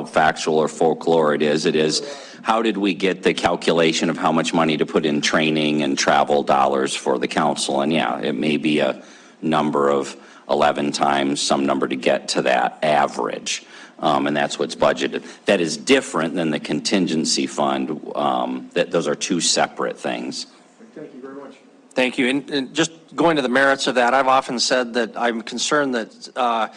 factual or folklore it is. It is, how did we get the calculation of how much money to put in training and travel dollars for the council? And yeah, it may be a number of 11 times some number to get to that average. And that's what's budgeted. That is different than the contingency fund. Those are two separate things. Thank you very much. Thank you. And just going to the merits of that, I've often said that I'm concerned that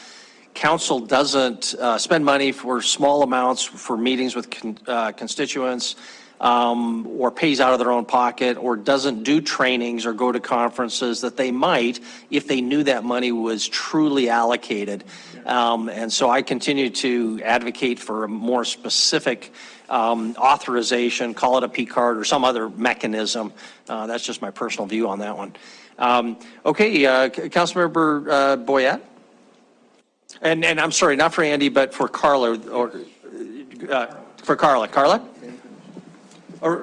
council doesn't spend money for small amounts for meetings with constituents, or pays out of their own pocket, or doesn't do trainings or go to conferences that they might if they knew that money was truly allocated. And so I continue to advocate for a more specific authorization, call it a P card or some other mechanism. That's just my personal view on that one. Okay, Councilmember Boyette. And I'm sorry, not for Andy, but for Carla, or for Carla. Carla? Or,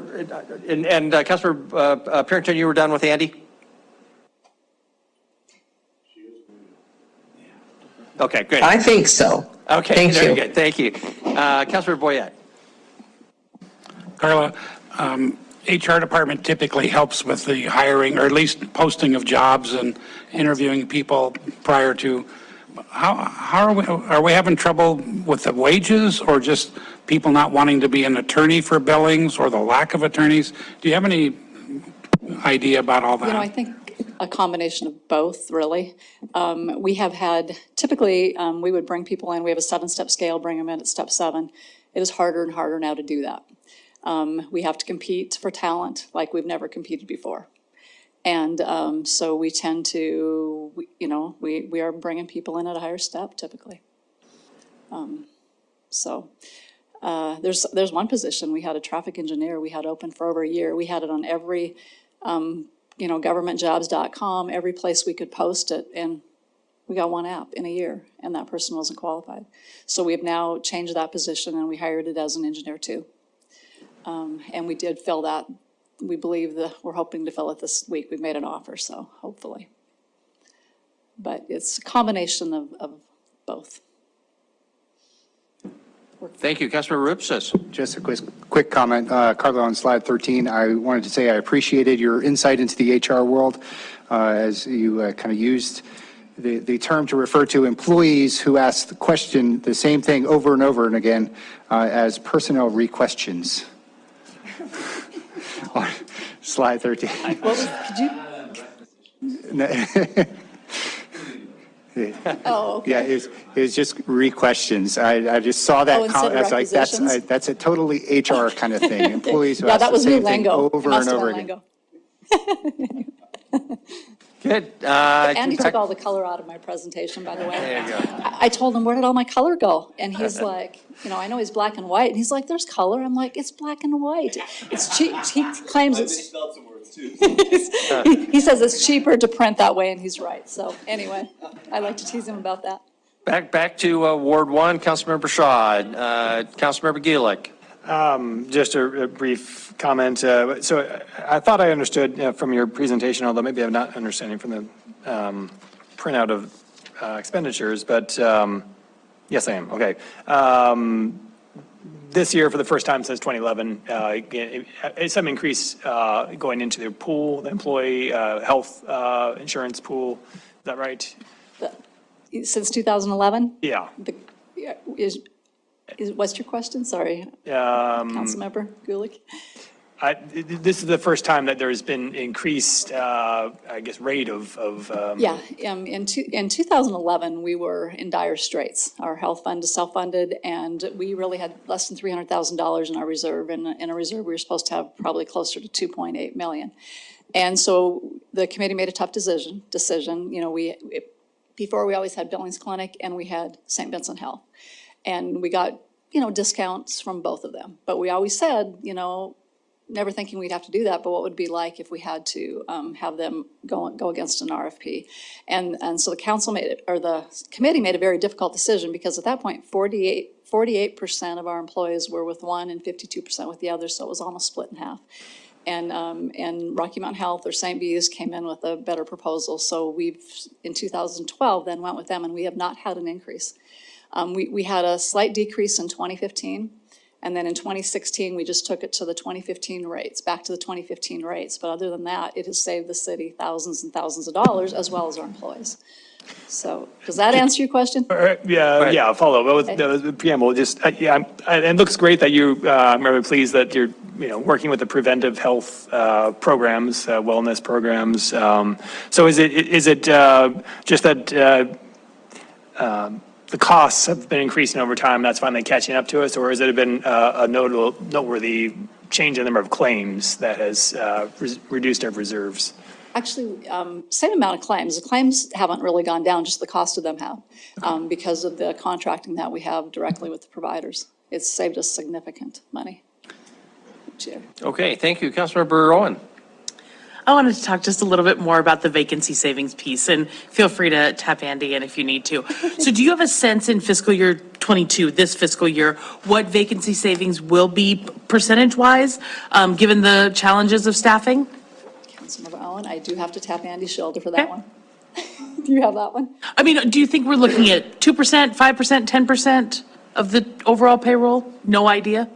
and Councilmember Parrington, you were done with Andy? Okay, good. I think so. Okay, very good. Thank you. Councilmember Boyette. Carla, HR department typically helps with the hiring, or at least posting of jobs and interviewing people prior to. How are we having trouble with the wages, or just people not wanting to be an attorney for Billings, or the lack of attorneys? Do you have any idea about all that? You know, I think a combination of both, really. We have had, typically, we would bring people in. We have a 7-step scale, bring them in at step 7. It is harder and harder now to do that. We have to compete for talent like we've never competed before. And so we tend to, we are bringing people in at a higher step typically. There's one position, we had a traffic engineer we had open for over a year. We had it on every, governmentjobs.com, every place we could post it, and we got one app in a year, and that person wasn't qualified. So we have now changed that position, and we hired it as an engineer too. And we did fill that. We believe that we're hoping to fill it this week. We've made an offer, so hopefully. But it's a combination of both. Thank you. Councilmember Rupsis. Just a quick comment, Carla, on slide 13. I wanted to say I appreciated your insight into the HR world as you kind of used the term to refer to employees who ask the same thing over and over and again as personnel re-questions. On slide 13. Could you? Oh, okay. Yeah, it was just re-questions. I just saw that. I was like, that's a totally HR kind of thing. Employees who ask the same thing over and over again. Good. Andy took all the color out of my presentation, by the way. There you go. I told him, where did all my color go? And he's like, I know he's black and white. And he's like, there's color. I'm like, it's black and white. It's cheap. He claims it's. He says it's cheaper to print that way, and he's right. So anyway, I like to tease him about that. Back to Ward 1, Councilmember Shaw. Councilmember Gielich. Just a brief comment. So I thought I understood from your presentation, although maybe I'm not understanding from the printout of expenditures, but yes, I am. Okay. This year, for the first time since 2011, some increase going into the pool, the employee health insurance pool. Is that right? Since 2011? Yeah. What's your question? Sorry, Councilmember Gulick. This is the first time that there's been increased, rate of. Yeah, in 2011, we were in dire straits. Our health fund is self-funded, and we really had less than $300,000 in our reserve. And in a reserve, we were supposed to have probably closer to 2.8 million. And so the committee made a tough decision. Before we always had Billings Clinic, and we had St. Vincent Health. And we got, discounts from both of them. But we always said, never thinking we'd have to do that, but what would it be like if we had to have them go against an RFP? And so the committee made a very difficult decision, because at that point, 48% of our employees were with one and 52% with the other, so it was almost split in half. And Rocky Mountain Health or St. V's came in with a better proposal. So we've, in 2012, then went with them, and we have not had an increase. We had a slight decrease in 2015, and then in 2016, we just took it to the 2015 rates, back to the 2015 rates. But other than that, it has saved the city thousands and thousands of dollars, as well as our employees. So, does that answer your question? Yeah, follow. That was the preamble. Just, yeah, it looks great that you, I'm very pleased that you're, working with the preventive health programs, wellness programs. So is it just that the costs have been increasing over time, that's finally catching up to us, or has it been a noteworthy change in the number of claims that has reduced our reserves? Actually, same amount of claims. The claims haven't really gone down, just the cost of them have, because of the contracting that we have directly with the providers. It's saved us significant money. Chair. Okay, thank you. Councilmember Owen. I wanted to talk just a little bit more about the vacancy savings piece, and feel free to tap Andy in if you need to. So do you have a sense in fiscal year 22, this fiscal year, what vacancy savings will be percentage-wise, given the challenges of staffing? Councilmember Owen, I do have to tap Andy's shoulder for that one. Do you have that one? I mean, do you think we're looking at 2%, 5%, 10% of the overall payroll? No idea?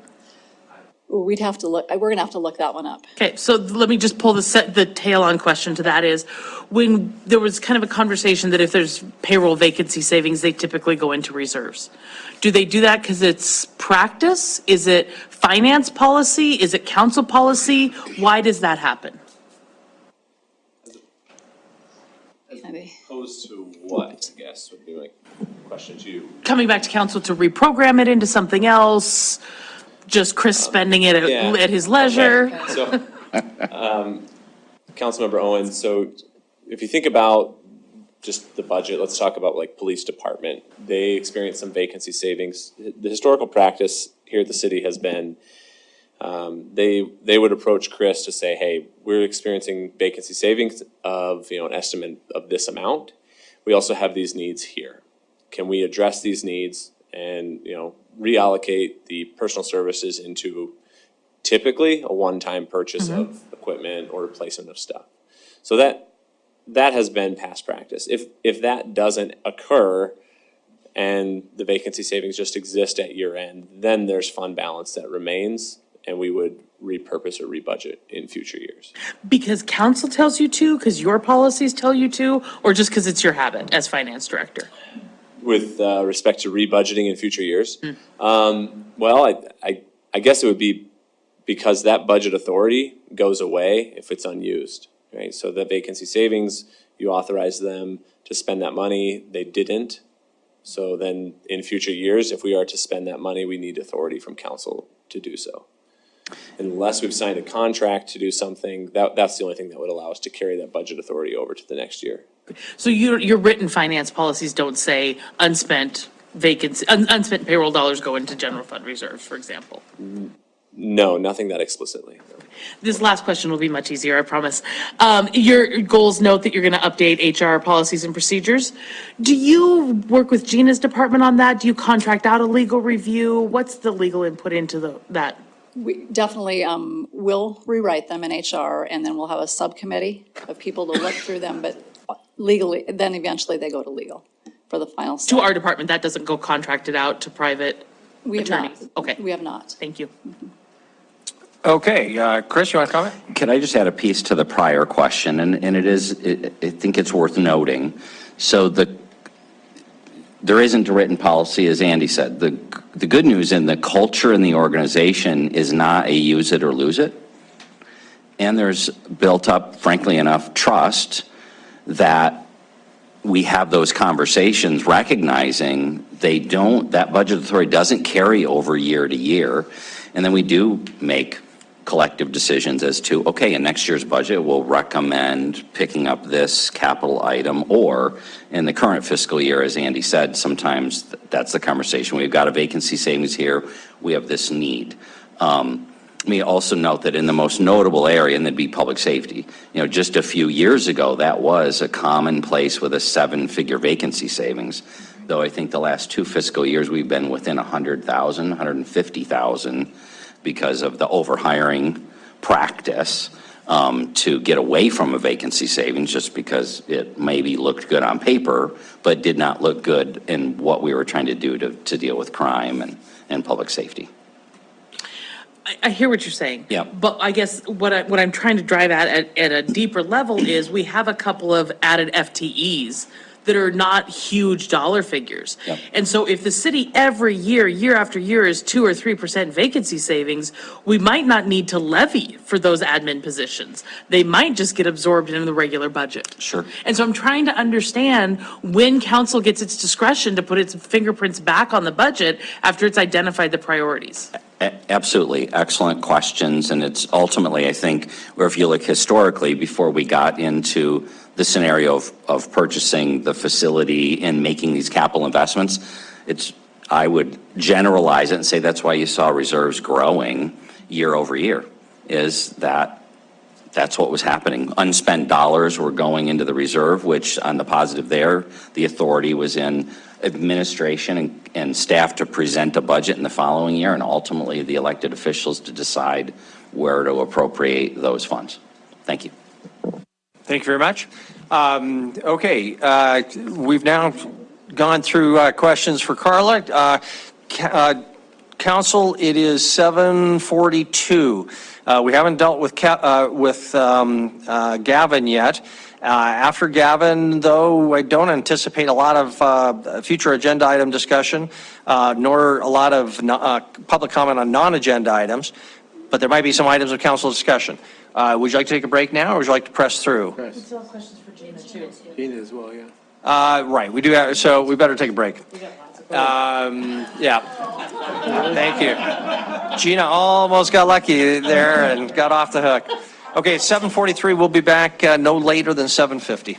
We'd have to look, we're gonna have to look that one up. Okay, so let me just pull the tail on question to that is, when there was kind of a conversation that if there's payroll vacancy savings, they typically go into reserves. Do they do that because it's practice? Is it finance policy? Is it council policy? Why does that happen? Opposed to what, I guess, would be my question to you. Coming back to council to reprogram it into something else, just Chris spending it at his leisure? Okay. So, Councilmember Owen, so if you think about just the budget, let's talk about like police department. They experienced some vacancy savings. The historical practice here at the city has been they would approach Chris to say, hey, we're experiencing vacancy savings of, an estimate of this amount. We also have these needs here. Can we address these needs and, reallocate the personal services into typically a one-time purchase of equipment or replacement of stuff? So that has been past practice. If that doesn't occur and the vacancy savings just exist at year end, then there's fund balance that remains, and we would repurpose or rebudget in future years. Because council tells you to, because your policies tell you to, or just because it's your habit as finance director? With respect to rebudgeting in future years, well, I guess it would be because that budget authority goes away if it's unused, right? So the vacancy savings, you authorize them to spend that money, they didn't. So then in future years, if we are to spend that money, we need authority from council to do so. Unless we've signed a contract to do something, that's the only thing that would allow us to carry that budget authority over to the next year. So your written finance policies don't say unspent payroll dollars go into general fund reserves, for example? No, nothing that explicitly. No. This last question will be much easier, I promise. Your goals note that you're going to update HR policies and procedures. Do you work with Gina's department on that? Do you contract out a legal review? What's the legal input into that? We definitely will rewrite them in HR, and then we'll have a subcommittee of people to look through them, but legally, then eventually they go to legal for the final step. To our department, that doesn't go contracted out to private attorneys? Okay. We have not. Thank you. Okay, Chris, you want to comment? Could I just add a piece to the prior question? And I think it's worth noting. So there isn't a written policy, as Andy said. The good news in the culture in the organization is not a use it or lose it. And there's built up, frankly enough, trust that we have those conversations recognizing that budget authority doesn't carry over year to year. And then we do make collective decisions as to, okay, in next year's budget, we'll recommend picking up this capital item, or in the current fiscal year, as Andy said, sometimes that's the conversation. We've got a vacancy savings here, we have this need. Let me also note that in the most notable area, and that'd be public safety, just a few years ago, that was a common place with a 7-figure vacancy savings. Though I think the last 2 fiscal years, we've been within 100,000, 150,000 because of the overhiring practice. to get away from a vacancy savings just because it maybe looked good on paper, but did not look good in what we were trying to do to deal with crime and public safety. I hear what you're saying. Yeah. But I guess what I'm trying to drive at a deeper level is we have a couple of added FTEs that are not huge dollar figures. Yep. And so if the city every year, year after year is 2 or 3% vacancy savings, we might not need to levy for those admin positions. They might just get absorbed into the regular budget. Sure. And so I'm trying to understand when council gets its discretion to put its fingerprints back on the budget after it's identified the priorities. Absolutely. Excellent questions. And it's ultimately, I think, or if you look historically, before we got into the scenario of purchasing the facility and making these capital investments, I would generalize it and say that's why you saw reserves growing year over year, is that's what was happening. Unspent dollars were going into the reserve, which on the positive there, the authority was in administration and staff to present a budget in the following year, and ultimately the elected officials to decide where to appropriate those funds. Thank you. Thank you very much. Okay, we've now gone through questions for Carla. Council, it is 7:42. We haven't dealt with Gavin yet. After Gavin, though, I don't anticipate a lot of future agenda item discussion, nor a lot of public comment on non-agenda items, but there might be some items of council discussion. Would you like to take a break now, or would you like to press through? We still have questions for Gina, too. Gina as well, yeah. Right, we do have, so we better take a break. Yeah. Thank you. Gina almost got lucky there and got off the hook. Okay, 7:43, we'll be back no later than 7:50.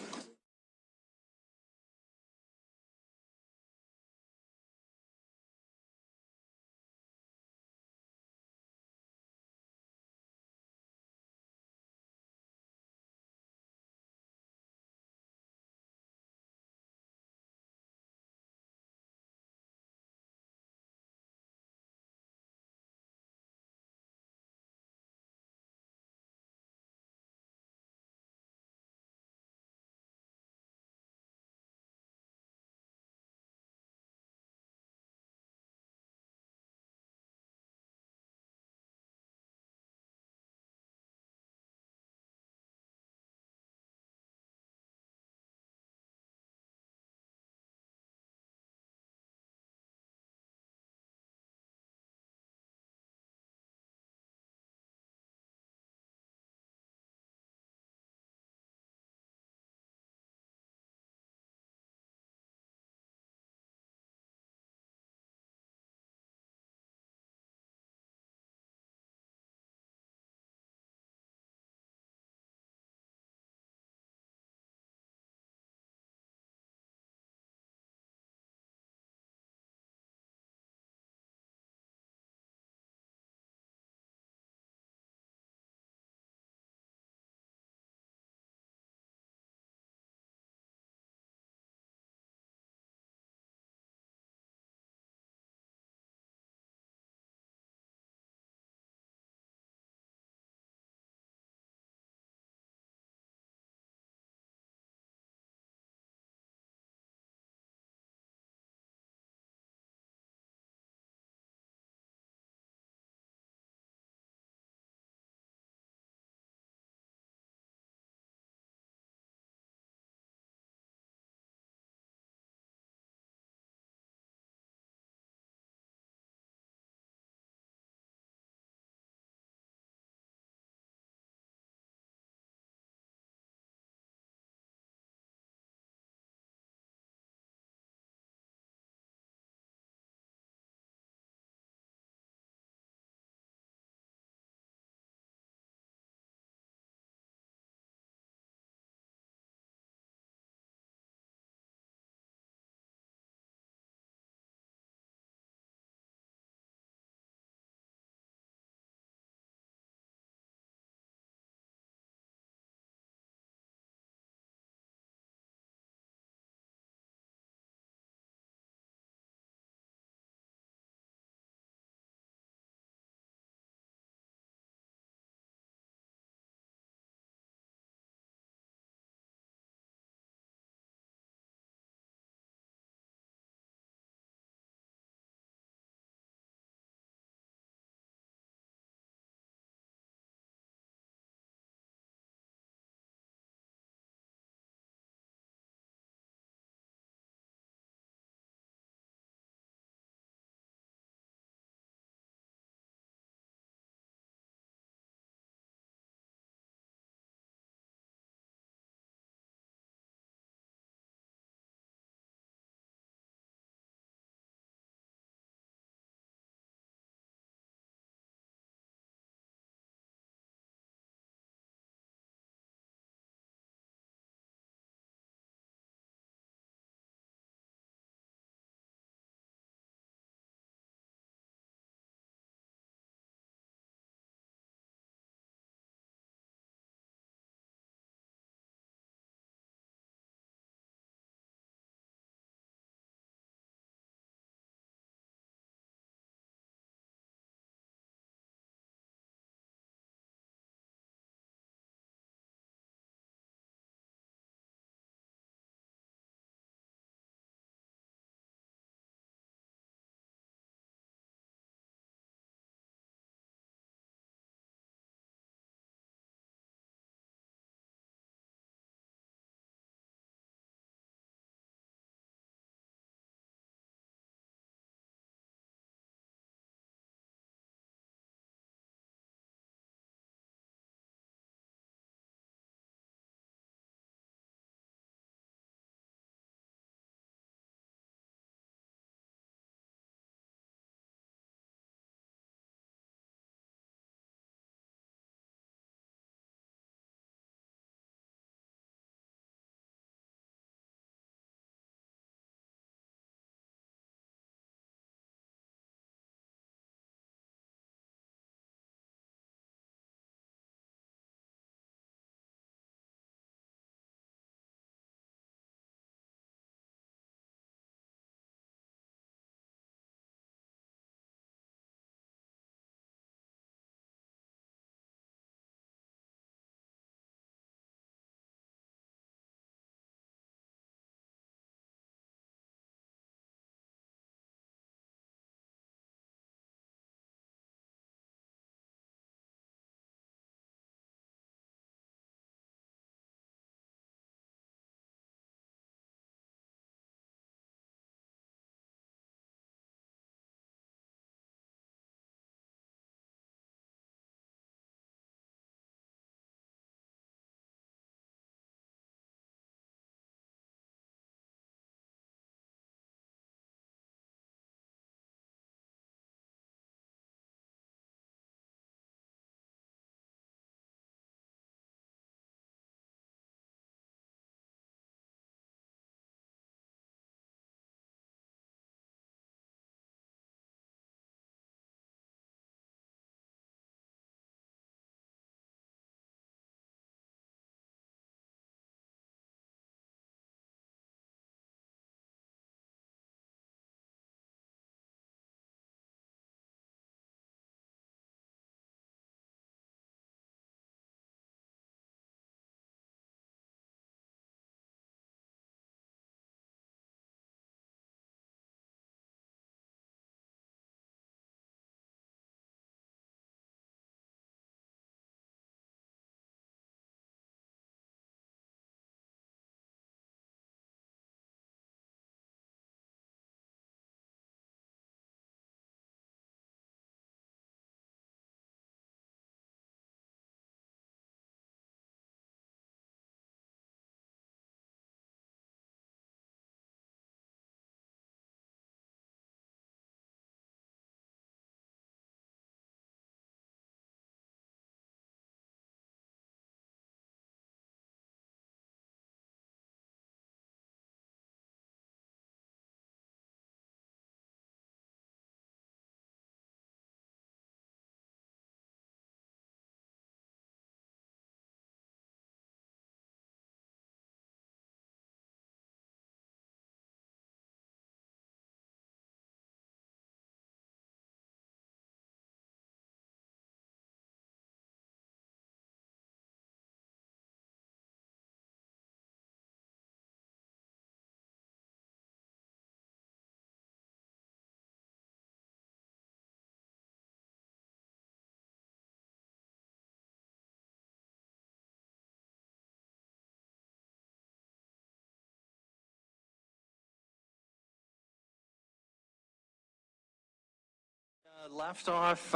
Left off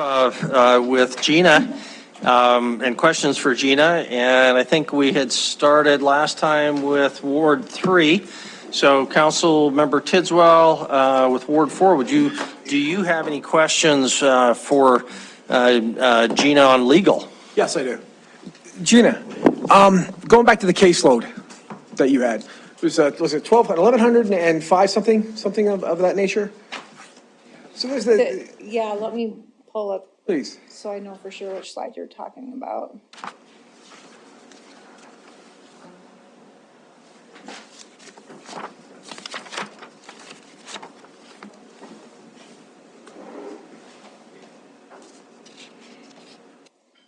with Gina and questions for Gina, and I think we had started last time with Ward 3. So Council Member Tidswell with Ward 4, do you have any questions for Gina on legal? Yes, I do. Gina, going back to the caseload that you had, was it 1,105 something of that nature? So there's Yeah, let me pull up please. so I know for sure which slide you're talking about.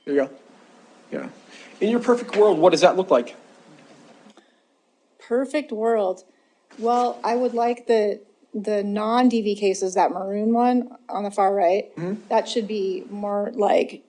There you go. Yeah. In your perfect world, what does that look like? Perfect world. Well, I would like the non-DV cases, that maroon one on the far right. That should be more like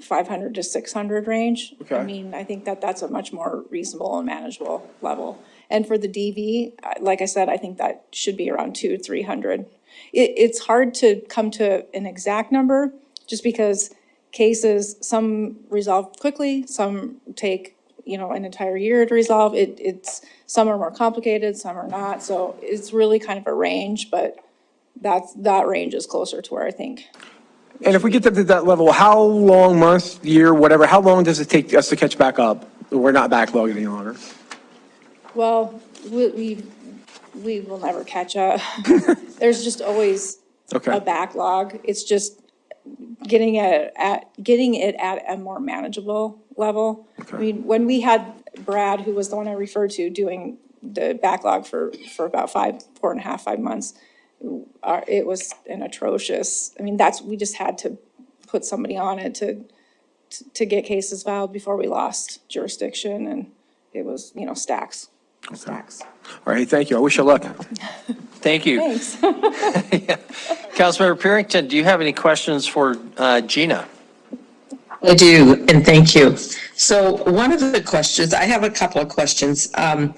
500 to 600 range. Okay. I mean, I think that's a much more reasonable and manageable level. And for the DV, like I said, I think that should be around 200 to 300. It's hard to come to an exact number just because cases, some resolve quickly, some take, an entire year to resolve. Some are more complicated, some are not. So it's really kind of a range, but that range is closer to where I think. And if we get to that level, how long, month, year, whatever, how long does it take us to catch back up? We're not backlogged any longer. Well, we will never catch up. There's just always Okay. a backlog. It's just getting it at a more manageable level. I mean, when we had Brad, who was the one I referred to, doing the backlog for about 4.5 months, it was an atrocious. I mean, we just had to put somebody on it to get cases filed before we lost jurisdiction, and it was, stacks. Stacks. All right, thank you. I wish you luck. Thank you. Thanks. Councilmember Purington, do you have any questions for Gina? I do, and thank you. So one of the questions, I have a couple of questions. On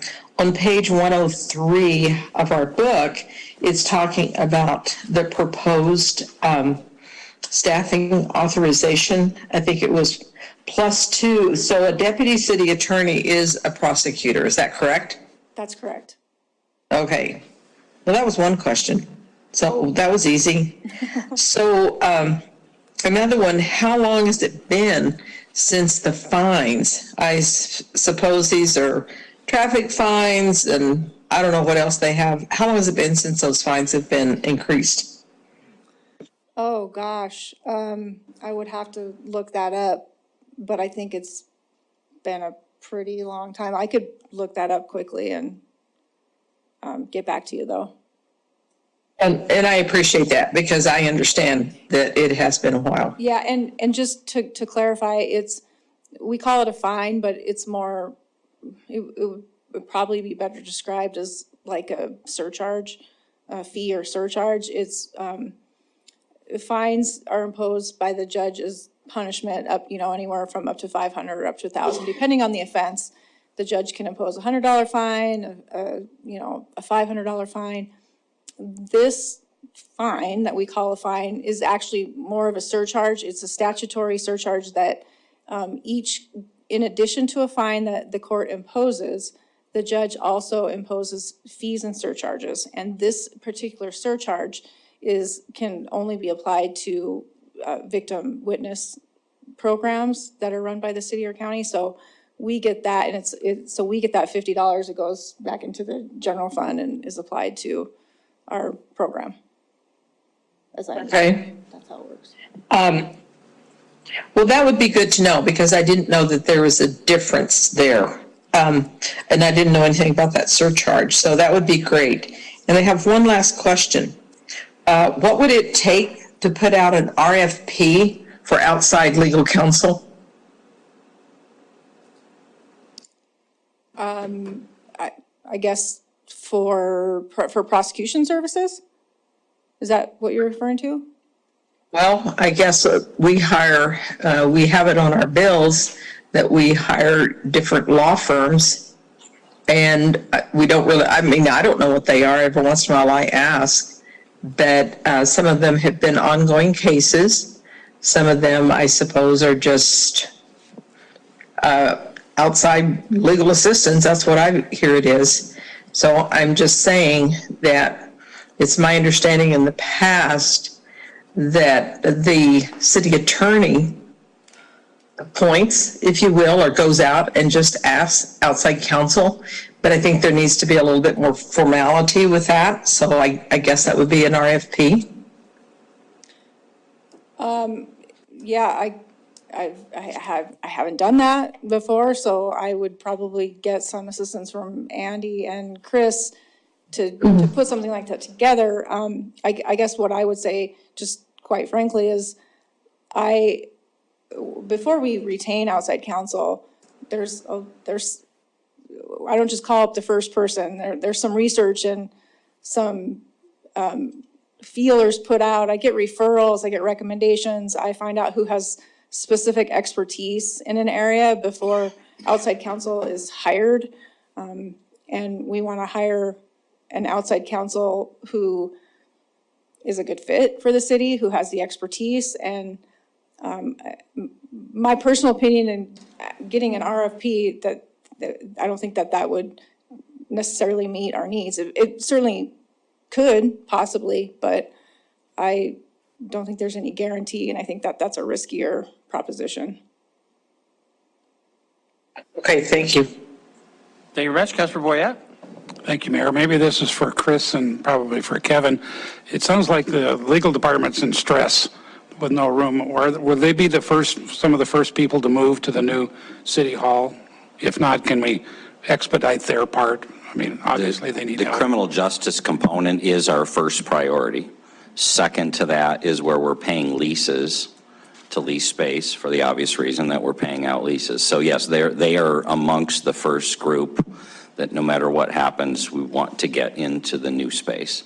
page 103 of our book, it's talking about the proposed staffing authorization. I think it was +2. So a deputy city attorney is a prosecutor, is that correct? That's correct. Okay. Well, that was one question. So that was easy. So another one, how long has it been since the fines? I suppose these are traffic fines, and I don't know what else they have. How long has it been since those fines have been increased? Oh, gosh. I would have to look that up, but I think it's been a pretty long time. I could look that up quickly and get back to you, though. And I appreciate that because I understand that it has been a while. Yeah, and just to clarify, we call it a fine, but it's more, it would probably be better described as like a surcharge, a fee or surcharge. Fines are imposed by the judge as punishment up, anywhere from up to 500 or up to 1,000, depending on the offense. The judge can impose a $100 fine, a $500 fine. This fine that we call a fine is actually more of a surcharge. It's a statutory surcharge that in addition to a fine that the court imposes, the judge also imposes fees and surcharges. And this particular surcharge can only be applied to victim witness programs that are run by the city or county. So we get that, and so we get that $50. It goes back into the general fund and is applied to our program. Okay. That's how it works. Well, that would be good to know because I didn't know that there was a difference there. And I didn't know anything about that surcharge. So that would be great. And I have one last question. What would it take to put out an RFP for outside legal counsel? I guess for prosecution services? Is that what you're referring to? Well, I guess we have it on our bills that we hire different law firms, and we don't really, I don't know what they are. Every once in a while I ask, but some of them have been ongoing cases. Some of them, I suppose, are just outside legal assistance. That's what I hear it is. So I'm just saying that it's my understanding in the past that the city attorney appoints, if you will, or goes out and just asks outside counsel. But I think there needs to be a little bit more formality with that. So I guess that would be an RFP. Yeah, I haven't done that before, so I would probably get some assistance from Andy and Chris to put something like that together. I guess what I would say, just quite frankly, is before we retain outside counsel, I don't just call up the first person. There's some research and some feelers put out. I get referrals, I get recommendations. I find out who has specific expertise in an area before outside counsel is hired. And we want to hire an outside counsel who is a good fit for the city, who has the expertise. And my personal opinion in getting an RFP, that I don't think that would necessarily meet our needs. It certainly could, possibly, but I don't think there's any guarantee, and I think that that's a riskier proposition. Okay, thank you. Thank you very much, Councilor Boyette. Thank you, Mayor. Maybe this is for Chris and probably for Kevin. It sounds like the legal department's in stress with no room. Will they be some of the first people to move to the new city hall? If not, can we expedite their part? I mean, obviously they need The help. criminal justice component is our first priority. Second to that is where we're paying leases to lease space for the obvious reason that we're paying out leases. So yes, they are amongst the first group that no matter what happens, we want to get into the new space.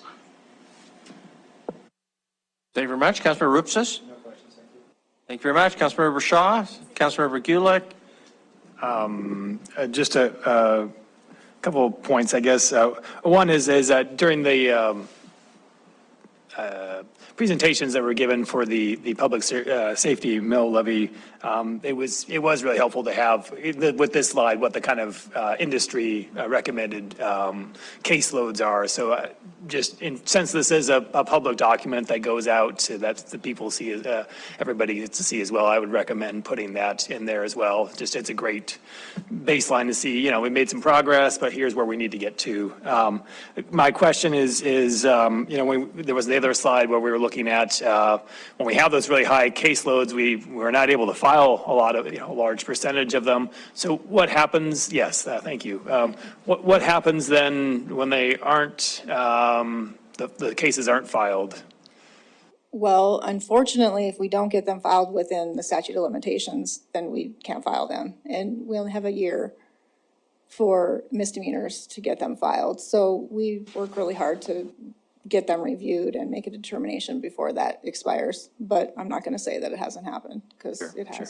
Thank you very much, Councilmember Rupsis. No questions, thank you very much, Councilmember Shaw, Councilmember Gulick. Just a couple of points, I guess. One is that during the presentations that were given for the public safety mill levy, it was really helpful to have with this slide what the kind of industry recommended caseloads are. So since this is a public document that goes out so that the people see, everybody gets to see as well, I would recommend putting that in there as well. Just it's a great baseline to see, we made some progress, but here's where we need to get to. My question is when there was the other slide where we were looking at when we have those really high caseloads, we're not able to file a lot of, a large percentage of them. So what happens? Yes, thank you. What happens then when they aren't, the cases aren't filed? Well, unfortunately, if we don't get them filed within the statute of limitations, then we can't file them. And we only have a year for misdemeanors to get them filed. So we work really hard to get them reviewed and make a determination before that expires. But I'm not going to say that it hasn't happened, because it has. Sure.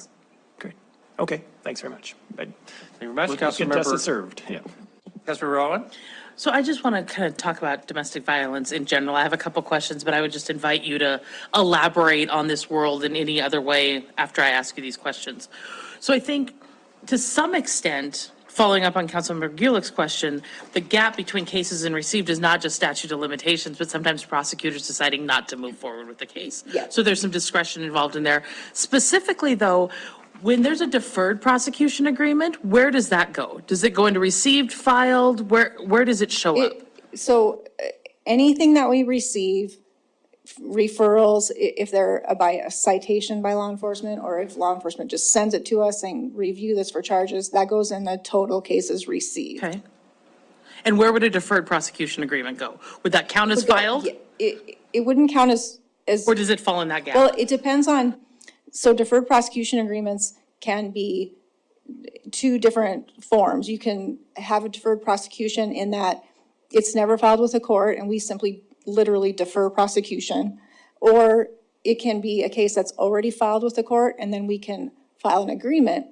Great. Okay, thanks very much. Thank you very much, Get Councilmember. justice served, yeah. Councilmember Rowan. So I just want to kind of talk about domestic violence in general. I have a couple questions, but I would just invite you to elaborate on this world in any other way after I ask you these questions. So I think to some extent, following up on Councilmember Gulick's question, the gap between cases and received is not just statute of limitations, but sometimes prosecutors deciding not to move forward with the case. Yeah. So there's some discretion involved in there. Specifically though, when there's a deferred prosecution agreement, where does that go? Does it go into received, filed? Where does it show up? So anything that we receive, referrals, if they're by a citation by law enforcement, or if law enforcement just sends it to us saying, review this for charges, that goes in the total cases received. Okay. And where would a deferred prosecution agreement go? Would that count as filed? It wouldn't count as. Or does it fall in that gap? Well, it depends on, so deferred prosecution agreements can be two different forms. You can have a deferred prosecution in that it's never filed with a court and we simply literally defer prosecution. Or it can be a case that's already filed with the court and then we can file an agreement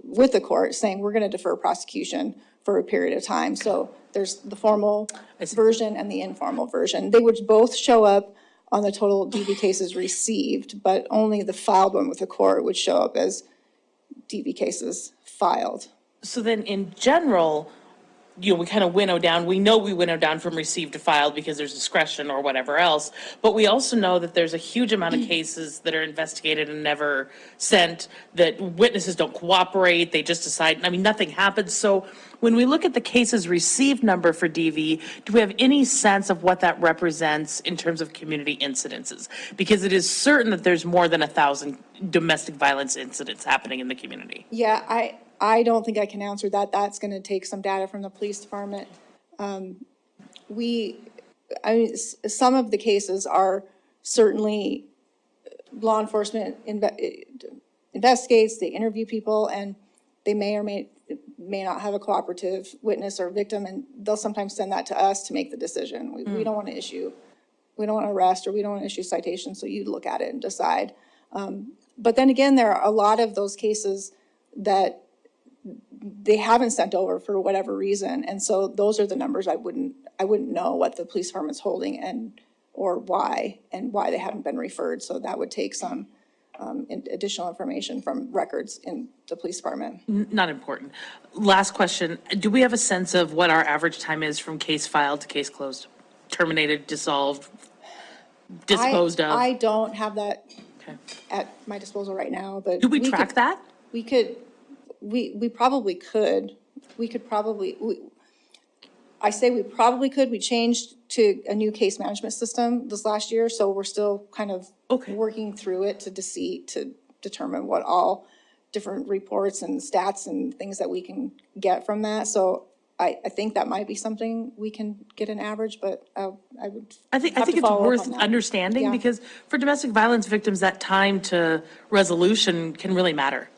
with the court saying we're going to defer prosecution for a period of time. So There's the formal version and the informal version. They would both show up on the total DV cases received, but only the filed one with the court would show up as DV cases filed. So then in general, we kind of winnow down, we know we winnow down from received to filed because there's discretion or whatever else, but we also know that there's a huge amount of cases that are investigated and never sent, that witnesses don't cooperate, they just decide, nothing happens. So when we look at the cases received number for DV, do we have any sense of what that represents in terms of community incidences? Because it is certain that there's more than 1,000 domestic violence incidents happening in the community. Yeah, I don't think I can answer that. That's going to take some data from the police department. Some of the cases are certainly law enforcement investigates, they interview people, and they may or may not have a cooperative witness or victim, and they'll sometimes send that to us to make the decision. We don't want to arrest, or we don't want to issue citations, so you look at it and decide. But then again, there are a lot of those cases that they haven't sent over for whatever reason, and so those are the numbers I wouldn't know what the police department's holding or why they haven't been referred. So that would take some additional information from records in the police department. Not important. Last question. Do we have a sense of what our average time is from case filed to case closed? Terminated, dissolved, disposed of? I don't have that Okay. at my disposal right now, but. Do we track that? We could, we probably could. I say we probably could. We changed to a new case management system this last year, so we're still kind of working through it to determine what all different reports and stats and things that we can get from that. So I think that might be something we can get an average, but I think it's worth understanding, Yeah. because for domestic violence victims, that time to resolution can really matter.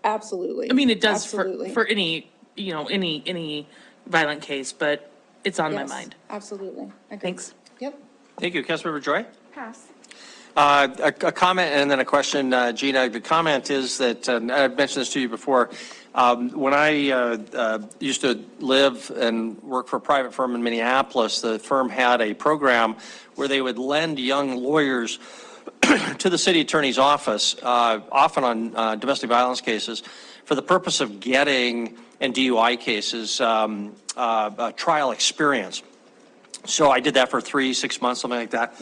Absolutely. It does Absolutely. for any, any violent case, but it's on my Yes, mind. Absolutely. Agreed. Thanks. Yep. Thank you. Councilmember Joy? Pass. A comment and then a question, Gina. The comment is that, I've mentioned this to you before, when I used to live and work for a private firm in Minneapolis, the firm had a program where they would lend young lawyers to the city attorney's office, often on domestic violence cases, for the purpose of getting, in DUI cases, trial experience. So I did that for 3-6 months, something like that.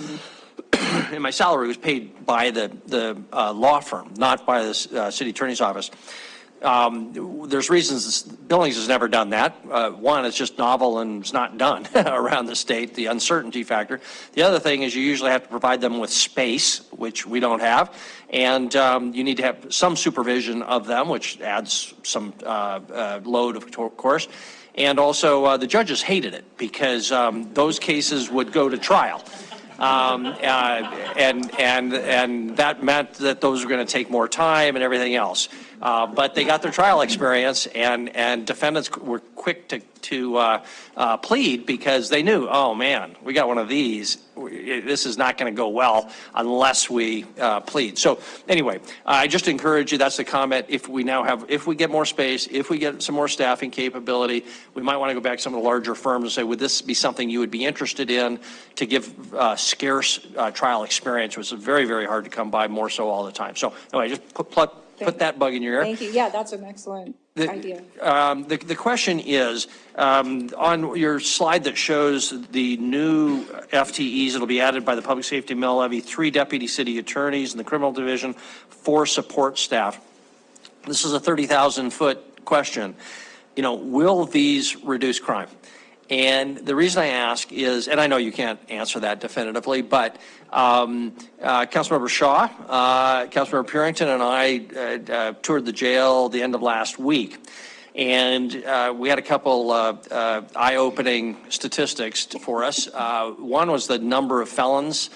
And my salary was paid by the law firm, not by the city attorney's office. There's reasons Billings has never done that. One, it's just novel and it's not done around the state, the uncertainty factor. The other thing is you usually have to provide them with space, which we don't have. And you need to have some supervision of them, which adds some load, of course. And also the judges hated it because those cases would go to trial. And that meant that those were going to take more time and everything else. But they got their trial experience, and defendants were quick to plead because they knew, oh man, we got one of these. This is not going to go well unless we plead. So anyway, I just encourage you. That's the comment. If we get more space, if we get some more staffing capability, we might want to go back to some of the larger firms and say, would this be something you would be interested in to give scarce trial experience, which is very, very hard to come by, more so all the time. So anyway, just put that bug in your ear. Thank you. Yeah, that's an excellent idea. The question is, on your slide that shows the new FTEs that'll be added by the public safety mill levy, 3 deputy city attorneys in the criminal division, 4 support staff. This is a 30,000-foot question. Will these reduce crime? And the reason I ask is, and I know you can't answer that definitively, but Councilmember Shaw, Councilmember Purington, and I toured the jail the end of last week. And we had a couple eye-opening statistics for us. One was the number of felons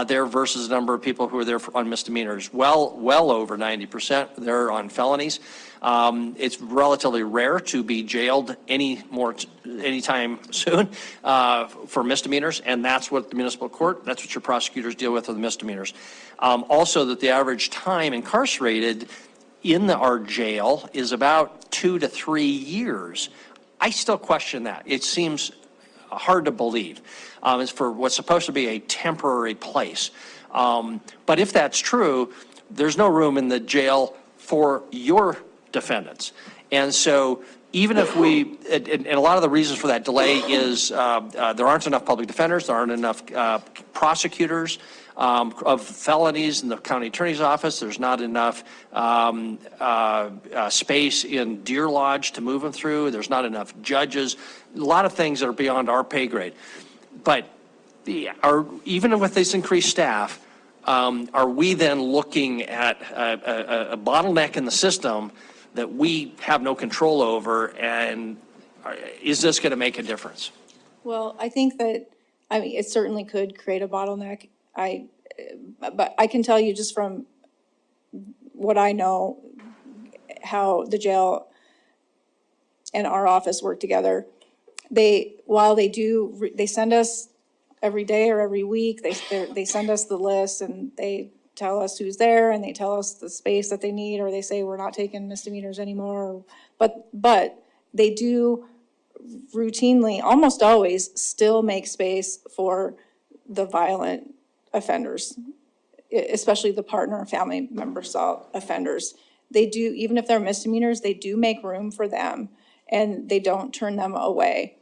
there versus the number of people who are there on misdemeanors. Well over 90% they're on felonies. It's relatively rare to be jailed anytime soon for misdemeanors, and that's what the municipal court, that's what your prosecutors deal with the misdemeanors. Also, that the average time incarcerated in our jail is about 2 to 3 years. I still question that. It seems hard to believe. It's for what's supposed to be a temporary place. But if that's true, there's no room in the jail for your defendants. And so even if we, and a lot of the reasons for that delay is there aren't enough public defenders, there aren't enough prosecutors of felonies in the county attorney's office. There's not enough space in Deer Lodge to move them through. There's not enough judges. A lot of things that are beyond our pay grade. But even with this increased staff, are we then looking at a bottleneck in the system that we have no control over, and is this going to make a difference? Well, I think that, I mean, it certainly could create a bottleneck. But I can tell you just from what I know, how the jail and our office work together. While they send us every day or every week, they send us the list and they tell us who's there and they tell us the space that they need, or they say we're not taking misdemeanors anymore. But they do routinely, almost always, still make space for the violent offenders, especially the partner and family member assault offenders. They do, even if they're misdemeanors, they do make room for them and they don't turn them away.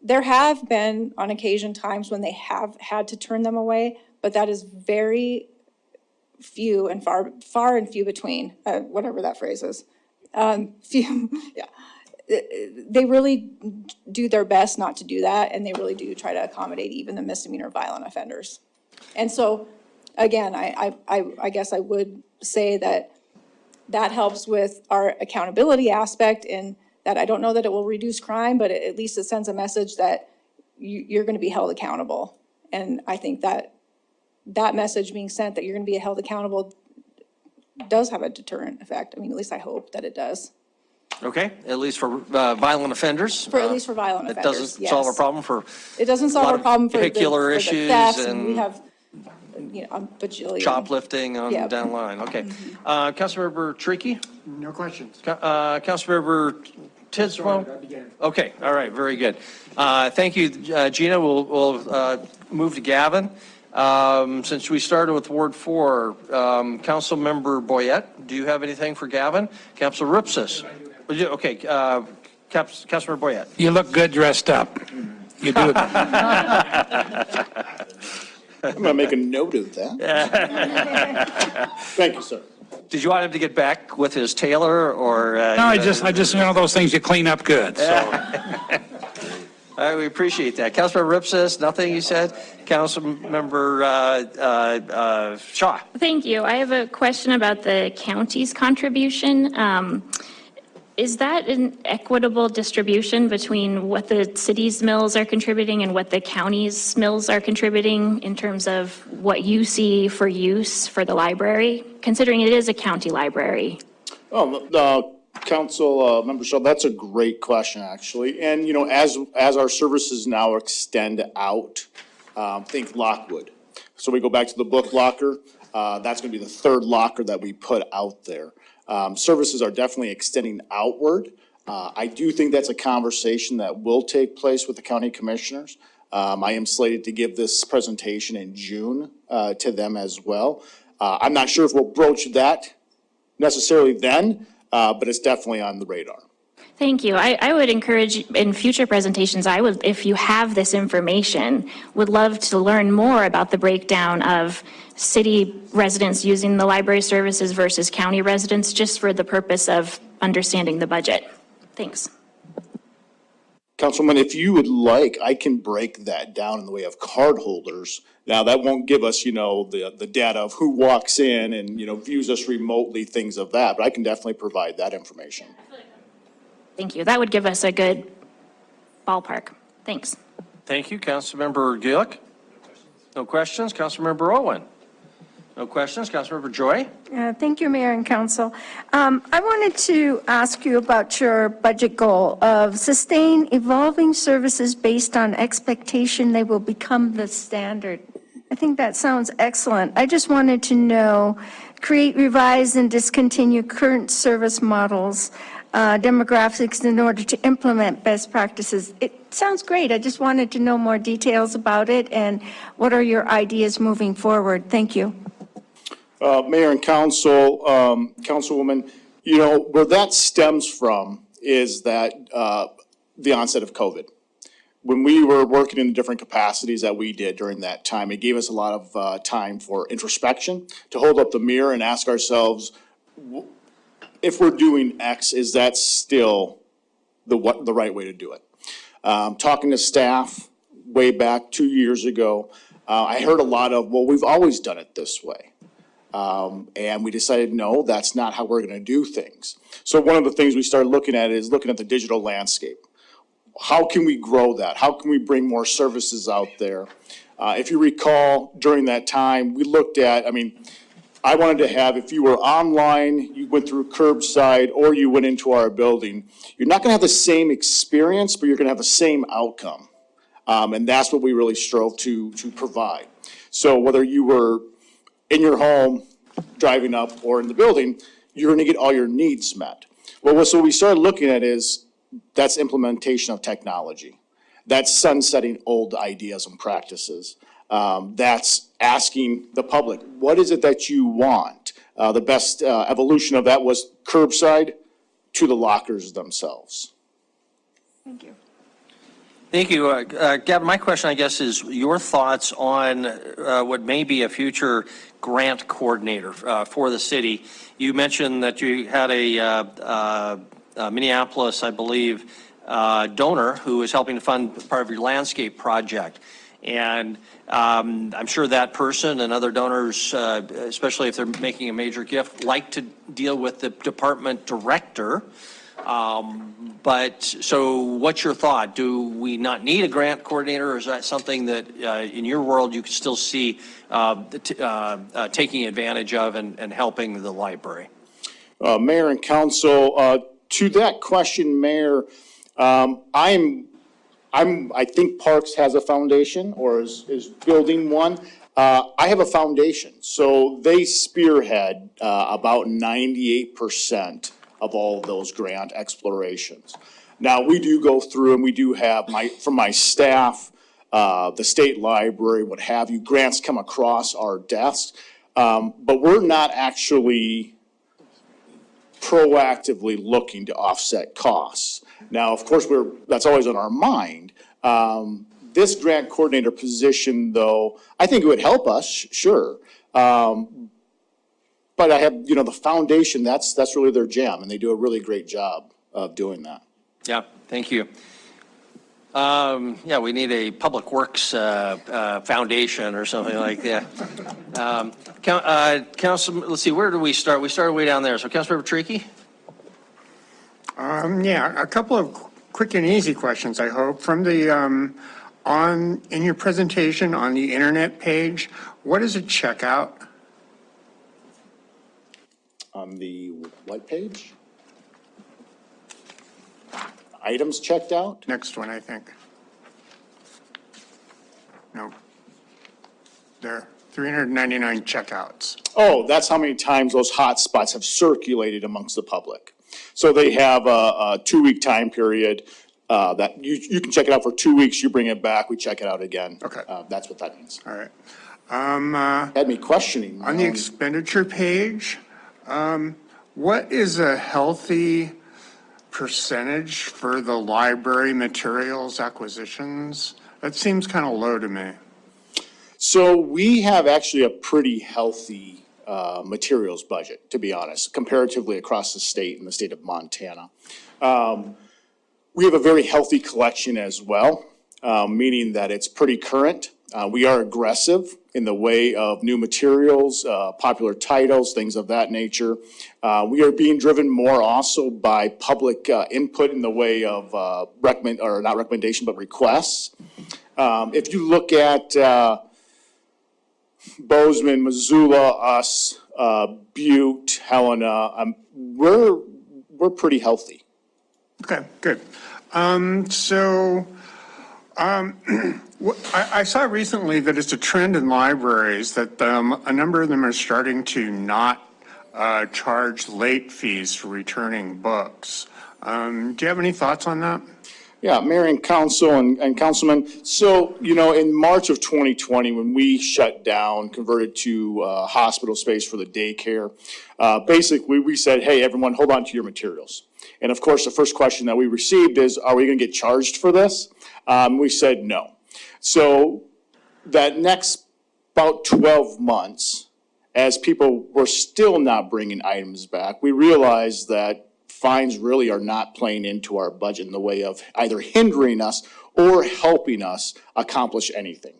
There have been, on occasion, times when they have had to turn them away, but that is very few and far and few between, whatever that phrase is. Few, yeah. They really do their best not to do that, and they really do try to accommodate even the misdemeanor violent offenders. And so, again, I guess I would say that helps with our accountability aspect, in that I don't know that it will reduce crime, but at least it sends a message that you're going to be held accountable. And I think that message being sent, that you're going to be held accountable, does have a deterrent effect. I mean, at least I hope that it does. Okay, at least for violent offenders. At least for violent offenders, It doesn't yes. solve a problem for. It doesn't solve our problem for vehicular the issues thefts, and we and have, a bajillion. shoplifting on Yeah. down the line. Okay. Councilmember Tricky? No questions. Councilmember Tidswell? Okay, all right, very good. Thank you, Gina. We'll move to Gavin. Since we started with Ward 4, Councilmember Boyette, do you have anything for Gavin? Councilor Ripsis? Okay, Councilmember Boyette. You look good dressed up. You do. I'm going to make a note of that. Thank you, sir. Did you want him to get back with his tailor, or? No, I just, those things you clean up good, so. All right, we appreciate that. Councilmember Ripsis, nothing you said? Councilmember Shaw? Thank you. I have a question about the county's contribution. Is that an equitable distribution between what the city's mills are contributing and what the county's mills are contributing in terms of what you see for use for the library, considering it is a county library? Council Member Shaw, that's a great question, actually. And, as our services now extend out, think Lockwood. So we go back to the book locker. That's going to be the third locker that we put out there. Services are definitely extending outward. I do think that's a conversation that will take place with the county commissioners. I am slated to give this presentation in June to them as well. I'm not sure if we'll broach that necessarily then, but it's definitely on the radar. Thank you. I would encourage in future presentations, if you have this information, would love to learn more about the breakdown of city residents using the library services versus county residents, just for the purpose of understanding the budget. Thanks. Councilman, if you would like, I can break that down in the way of card holders. Now, that won't give us, the data of who walks in and, views us remotely, things of that, but I can definitely provide that information. Thank you. That would give us a good ballpark. Thanks. Thank you, Councilmember Gillick. No questions. Councilmember Owen. No questions. Councilmember Joy. Thank you, Mayor and Council. I wanted to ask you about your budget goal of sustain evolving services based on expectation they will become the standard. I think that sounds excellent. I just wanted to know, create, revise, and discontinue current service models. demographics in order to implement best practices. It sounds great. I just wanted to know more details about it and what are your ideas moving forward? Thank you. Mayor and council, Councilwoman, you know, where that stems from is that the onset of COVID. When we were working in the different capacities that we did during that time, it gave us a lot of time for introspection, to hold up the mirror and ask ourselves, if we're doing X, is that still the right way to do it? Talking to staff way back 2 years ago, I heard a lot of, well, we've always done it this way. And we decided, no, that's not how we're going to do things. So one of the things we started looking at is looking at the digital landscape. How can we grow that? How can we bring more services out there? If you recall, during that time, we looked at, I wanted to have, if you were online, you went through curbside, or you went into our building, you're not going to have the same experience, but you're going to have the same outcome. And that's what we really strove to provide. So whether you were in your home, driving up, or in the building, you're going to get all your needs met. Well, so what we started looking at is, that's implementation of technology. That's sunsetting old ideas and practices. That's asking the public, what is it that you want? The best evolution of that was curbside to the lockers themselves. Thank you. Thank you. Gavin, my question, I guess, is your thoughts on what may be a future grant coordinator for the city. You mentioned that you had a Minneapolis, I believe, donor who is helping to fund part of your landscape project. And I'm sure that person and other donors, especially if they're making a major gift, like to deal with the department director. But so what's your thought? Do we not need a grant coordinator, or is that something that in your world you can still see taking advantage of and helping the library? Mayor and council, to that question, Mayor, I think Parks has a foundation or is building one. I have a foundation, so they spearhead about 98% of all of those grant explorations. Now, we do go through and we do have from my staff, the state library, what have you, grants come across our desk, but we're not actually proactively looking to offset costs. Now, of course, that's always on our mind. This grant coordinator position, though, I think it would help us, sure. But I have, the foundation, that's really their jam, and they do a really great job of doing that. Yeah, thank you. Yeah, we need a public works foundation or something like that. Council, let's see, where do we start? We started way down there. So Councilmember Tricky? Yeah, a couple of quick and easy questions, I hope. From the, in your presentation on the internet page, what is a checkout? On the what page? Items checked out? Next one, I think. No. There are 399 checkouts. Oh, that's how many times those hot spots have circulated amongst the public. So they have a 2-week time period that you can check it out for 2 weeks, you bring it back, we check it out again. Okay. That's what that means. All right. Had me questioning. On the expenditure page, what is a healthy percentage for the library materials acquisitions? That seems kind of low to me. So we have actually a pretty healthy materials budget, to be honest, comparatively across the state and the state of Montana. We have a very healthy collection as well, meaning that it's pretty current. We are aggressive in the way of new materials, popular titles, things of that nature. We are being driven more also by public input in the way of not recommendation, but requests. If you look at Bozeman, Missoula, us, Butte, Helena, we're pretty healthy. Okay, good. I saw recently that it's a trend in libraries that a number of them are starting to not charge late fees for returning books. Do you have any thoughts on that? Yeah, Mayor and Council and Councilman. So, in March of 2020, when we shut down, converted to hospital space for the daycare, basically we said, hey, everyone, hold on to your materials. And of course, the first question that we received is, are we going to get charged for this? We said no. So that next about 12 months, as people were still not bringing items back, we realized that fines really are not playing into our budget in the way of either hindering us or helping us accomplish anything.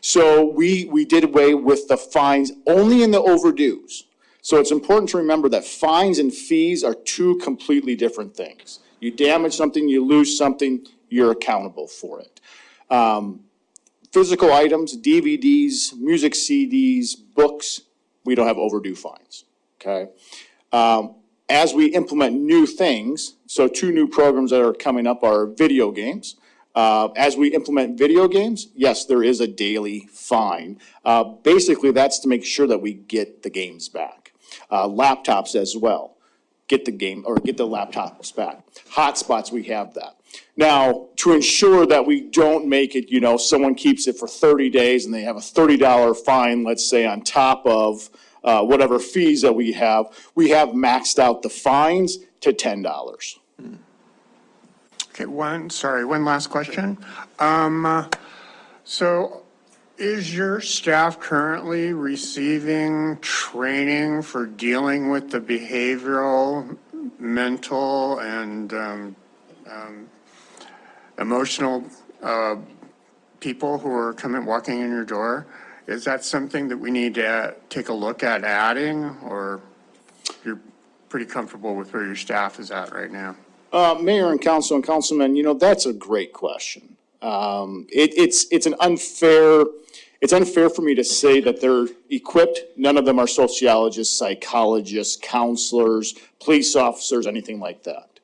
So we did away with the fines only in the overdues. So it's important to remember that fines and fees are two completely different things. You damage something, you lose something, you're accountable for it. Physical items, DVDs, music CDs, books, we don't have overdue fines, okay? As we implement new things, so 2 new programs that are coming up are video games. As we implement video games, yes, there is a daily fine. Basically, that's to make sure that we get the games back. Laptops as well, get the laptops back. Hotspots, we have that. Now, to ensure that we don't make it, someone keeps it for 30 days and they have a $30 fine, let's say, on top of whatever fees that we have maxed out the fines to $10. Okay, one last question. So is your staff currently receiving training for dealing with the behavioral, mental, and emotional people who are walking in your door? Is that something that we need to take a look at adding, or you're pretty comfortable with where your staff is at right now? Mayor and Council and Councilman, that's a great question. It's unfair for me to say that they're equipped. None of them are sociologists, psychologists, counselors, police officers, anything like that.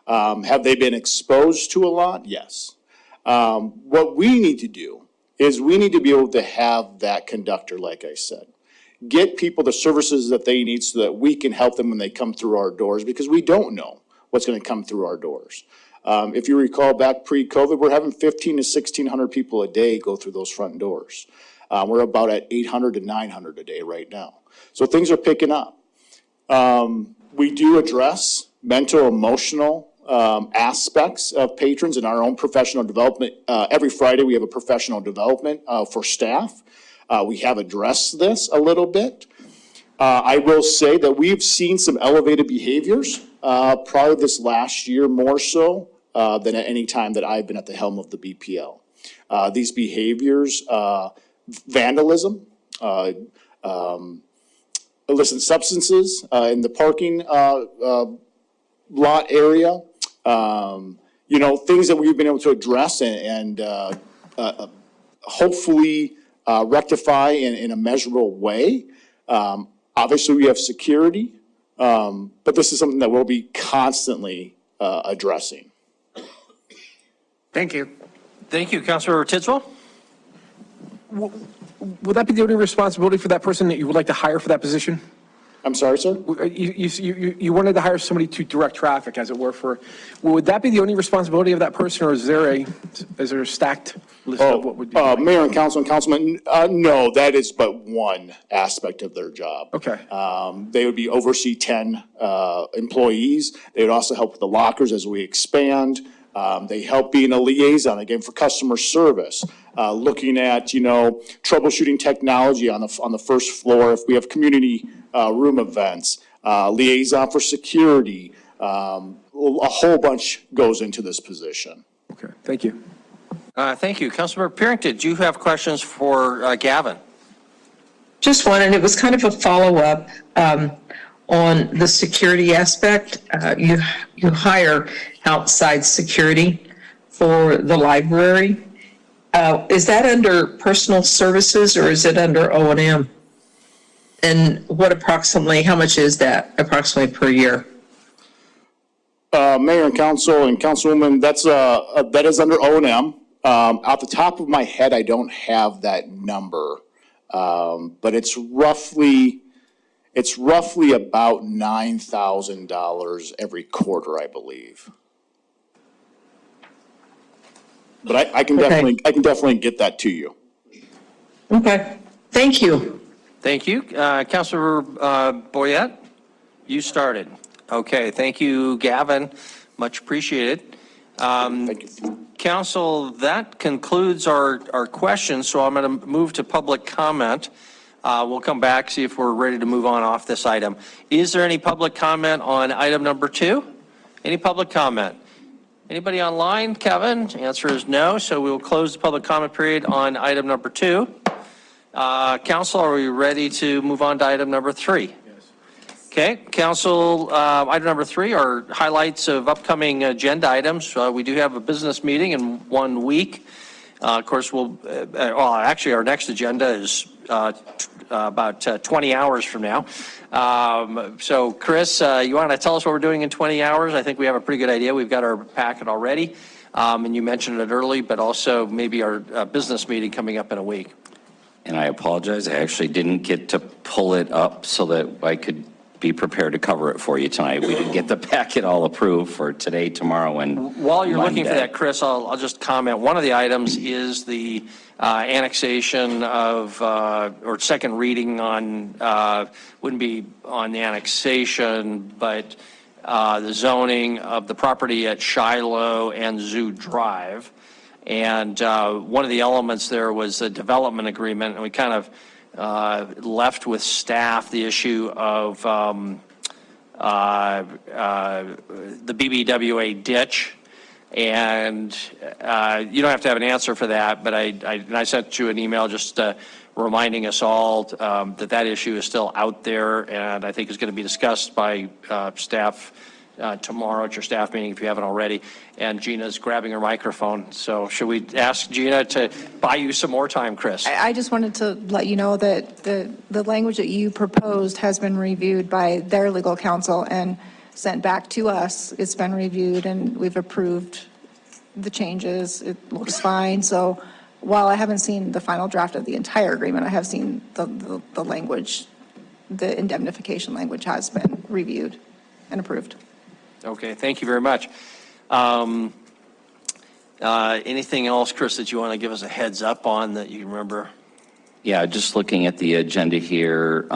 Have they been exposed to a lot? Yes. What we need to do is we need to be able to have that conductor, like I said. Get people the services that they need so that we can help them when they come through our doors, because we don't know what's going to come through our doors. If you recall back pre-COVID, we're having 1,500 to 1,600 people a day go through those front doors. We're about at 800 to 900 a day right now. So things are picking up. We do address mental, emotional aspects of patrons in our own professional development. Every Friday we have a professional development for staff. We have addressed this a little bit. I will say that we've seen some elevated behaviors probably this last year more so than at any time that I've been at the helm of the BPL. These behaviors, vandalism, illicit substances in the parking lot area, things that we've been able to address and hopefully rectify in a measurable way. Obviously, we have security, but this is something that we'll be constantly addressing. Thank you. Thank you, Councilor Tidswell. Would that be the only responsibility for that person that you would like to hire for that position? I'm sorry, sir? You wanted to hire somebody to direct traffic, as it were, would that be the only responsibility of that person, or is there a stacked list of what would be? Mayor and Council and Councilman, no, that is but one aspect of their job. Okay. They would oversee 10 employees. They would also help with the lockers as we expand. They help being a liaison, again, for customer service, looking at, troubleshooting technology on the first floor if we have community room events, liaison for security. A whole bunch goes into this position. Okay, thank you. Thank you. Councilmember Purrington, do you have questions for Gavin? Just one, and it was kind of a follow-up on the security aspect. You hire outside security for the library. Is that under personal services or is it under O&M? And how much is that approximately per year? Mayor and Council and Councilwoman, that is under O&M. Off the top of my head, I don't have that number, but it's roughly It's roughly about $9,000 every quarter, I believe. But I can definitely get that to you. Okay, thank you. Thank you. Councilor Boyette, you started. Okay, thank you, Gavin. Much appreciated. Thank you. Council, that concludes our questions, so I'm going to move to public comment. We'll come back, see if we're ready to move on off this item. Is there any public comment on item number 2? Any public comment? Anybody online? Kevin? The answer is no, so we will close the public comment period on item number 2. Council, are we ready to move on to item number 3? Yes. Okay, Council, item number 3 are highlights of upcoming agenda items. We do have a business meeting in 1 week. Of course, actually, our next agenda is about 20 hours from now. So, Chris, you want to tell us what we're doing in 20 hours? I think we have a pretty good idea. We've got our packet already, and you mentioned it early, but also maybe our business meeting coming up in a week. And I apologize, I actually didn't get to pull it up so that I could be prepared to cover it for you tonight. We didn't get the packet all approved for today, tomorrow, and While you're looking for Monday. that, Chris, I'll just comment. One of the items is the annexation of, or second reading on, wouldn't be on the annexation, but the zoning of the property at Shiloh and Zoo Drive. And one of the elements there was the development agreement, and we kind of left with staff the issue of the BBWA ditch. And you don't have to have an answer for that, but I sent you an email just reminding us all that issue is still out there, and I think is going to be discussed by staff tomorrow at your staff meeting if you haven't already. And Gina's grabbing her microphone. So should we ask Gina to buy you some more time, Chris? I just wanted to let you know that the language that you proposed has been reviewed by their legal counsel and sent back to us. It's been reviewed and we've approved the changes. It looks fine. So while I haven't seen the final draft of the entire agreement, I have seen the language, the indemnification language has been reviewed and approved. Okay, thank you very much. Anything else, Chris, that you want to give us a heads up on that you remember? Yeah, just looking at the agenda here,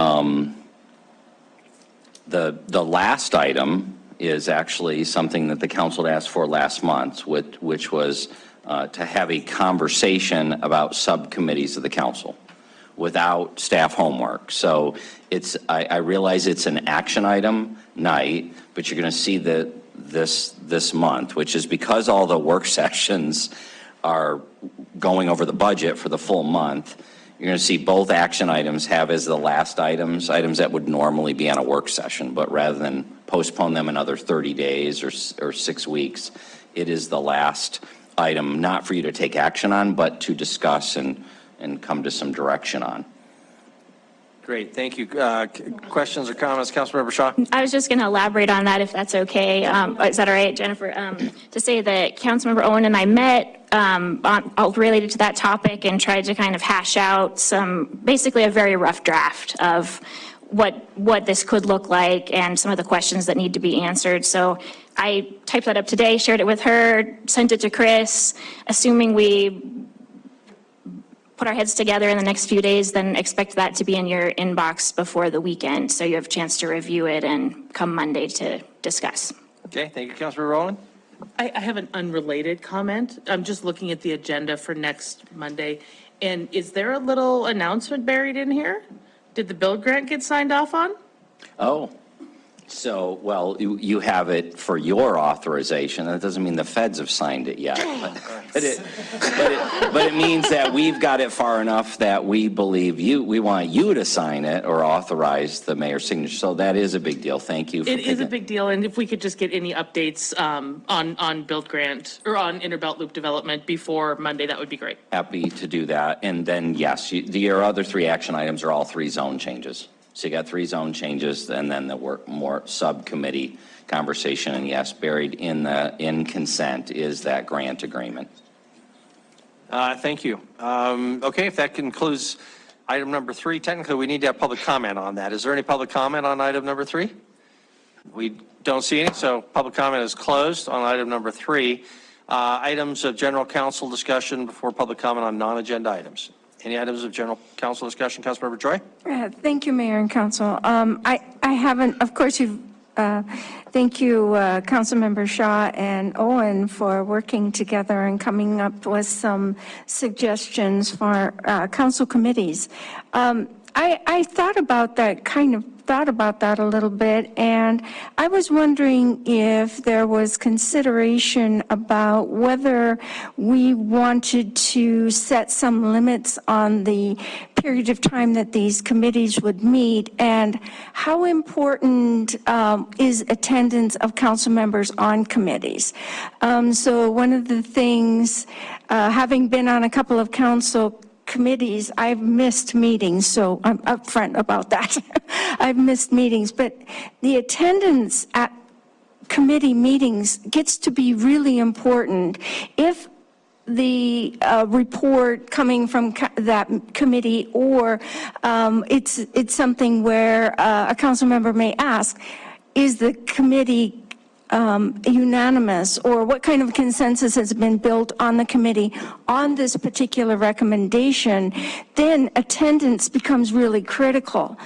the last item is actually something that the council had asked for last month, which was to have a conversation about subcommittees of the council without staff homework. So I realize it's an action item night, but you're going to see that this month, which is because all the work sessions are going over the budget for the full month, you're going to see both action items have as the last items that would normally be on a work session, but rather than postpone them another 30 days or 6 weeks, it is the last item, not for you to take action on, but to discuss and come to some direction on. Great, thank you. Questions or comments, Councilmember Shaw? I was just going to elaborate on that if that's okay. Is that all right, Jennifer? To say that Councilmember Owen and I met all related to that topic and tried to kind of hash out basically a very rough draft of what this could look like and some of the questions that need to be answered. So I typed that up today, shared it with her, sent it to Chris, assuming we put our heads together in the next few days, then expect that to be in your inbox before the weekend, so you have a chance to review it and come Monday to discuss. Okay, thank you, Councilmember Rowland. I have an unrelated comment. I'm just looking at the agenda for next Monday. And is there a little announcement buried in here? Did the bill grant get signed off on? Oh, so, well, you have it for your authorization. That doesn't mean the feds have signed it yet. But it means that we've got it far enough that we believe we want you to sign it or authorize the mayor's signature. So that is a big deal. Thank you. It is a big deal. And if we could just get any updates on build grant or on Interbelt Loop development before Monday, that would be great. Happy to do that. And then, yes, your other 3 action items are all 3 zone changes. So you got 3 zone changes, and then the more subcommittee conversation. And yes, buried in consent is that grant agreement. Thank you. Okay, if that concludes Item number 3, technically, we need to have public comment on that. Is there any public comment on item number 3? We don't see any, so public comment is closed on item number 3. Items of general council discussion before public comment on non-agenda items. Any items of general council discussion? Councilmember Joy? Thank you, Mayor and Council. I haven't, of course, thank you, Councilmember Shaw and Owen, for working together and coming up with some suggestions for council committees. I thought about that a little bit, and I was wondering if there was consideration about whether we wanted to set some limits on the period of time that these committees would meet, and how important is attendance of council members on committees. So one of the things, having been on a couple of council committees, I've missed meetings, so I'm upfront about that. I've missed meetings, but the attendance at committee meetings gets to be really important. If the report coming from that committee, or it's something where a council member may ask, is the committee unanimous, or what kind of consensus has been built on the committee on this particular recommendation, then attendance becomes really critical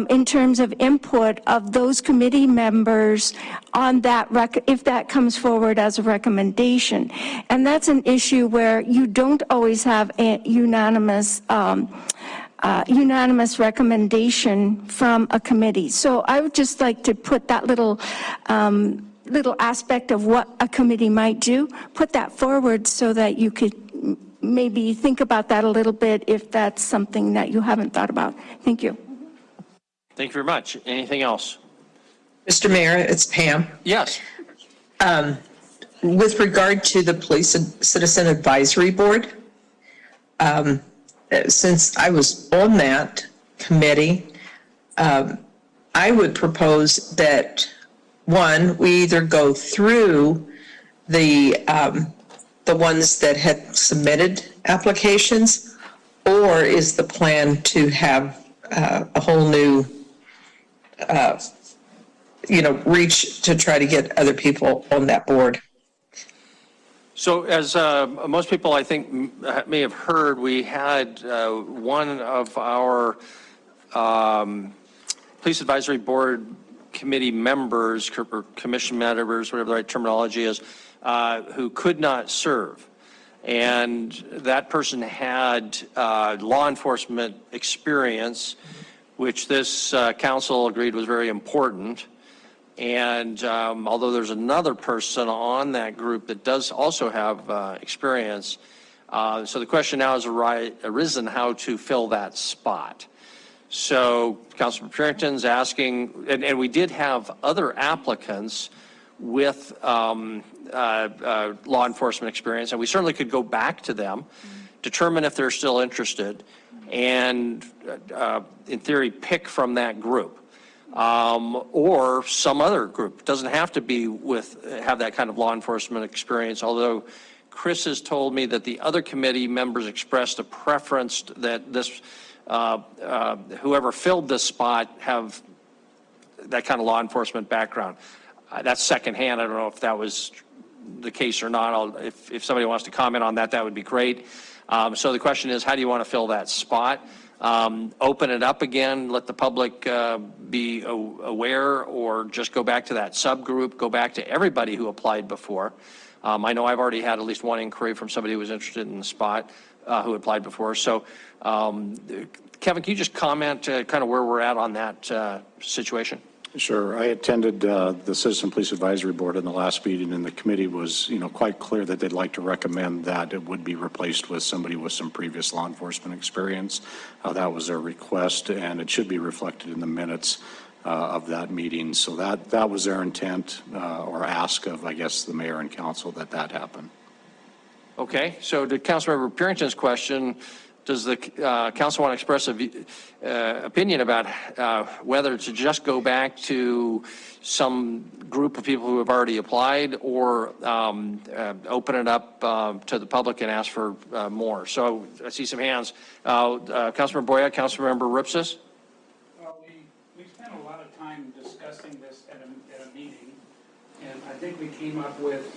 in terms of input of those committee members on that, if that comes forward as a recommendation. And that's an issue where you don't always have a unanimous recommendation from a committee. So I would just like to put that little aspect of what a committee might do, put that forward so that you could maybe think about that a little bit if that's something that you haven't thought about. Thank you. Thank you very much. Anything else? Mr. Mayor, it's Pam. Yes. With regard to the Police and Citizen Advisory Board, since I was on that committee, I would propose that, one, we either go through the ones that had submitted applications, or is the plan to have a whole new, reach to try to get other people on that board? So as most people, I think, may have heard, we had one of our Police Advisory Board committee members, or commission members, whatever the right terminology is, who could not serve. And that person had law enforcement experience, which this council agreed was very important. And although there's another person on that group that does also have experience, so the question now has arisen how to fill that spot. So Councilman Purington's asking, and we did have other applicants with law enforcement experience, and we certainly could go back to them, determine if they're still interested, and in theory pick from that group. Or some other group. It doesn't have to be have that kind of law enforcement experience, although Chris has told me that the other committee members expressed a preference that this, whoever filled this spot have that kind of law enforcement background. That's secondhand. I don't know if that was the case or not. If somebody wants to comment on that, that would be great. So the question is, how do you want to fill that spot? Open it up again, let the public be aware, or just go back to that subgroup, go back to everybody who applied before. I know I've already had at least one inquiry from somebody who was interested in the spot who applied before. So, Kevin, can you just comment kind of where we're at on that situation? Sure. I attended the Citizen Police Advisory Board in the last meeting, and the committee was, quite clear that they'd like to recommend that it would be replaced with somebody with some previous law enforcement experience. That was their request, and it should be reflected in the minutes of that meeting. So that was their intent or ask of, I guess, the mayor and council that happen. Okay. So to Councilmember Purington's question, Does the council want to express an opinion about whether to just go back to some group of people who have already applied, or open it up to the public and ask for more? So I see some hands. Councilmember Boyette, Councilmember Ripsis? Well, we spent a lot of time discussing this at a meeting, and I think we came up with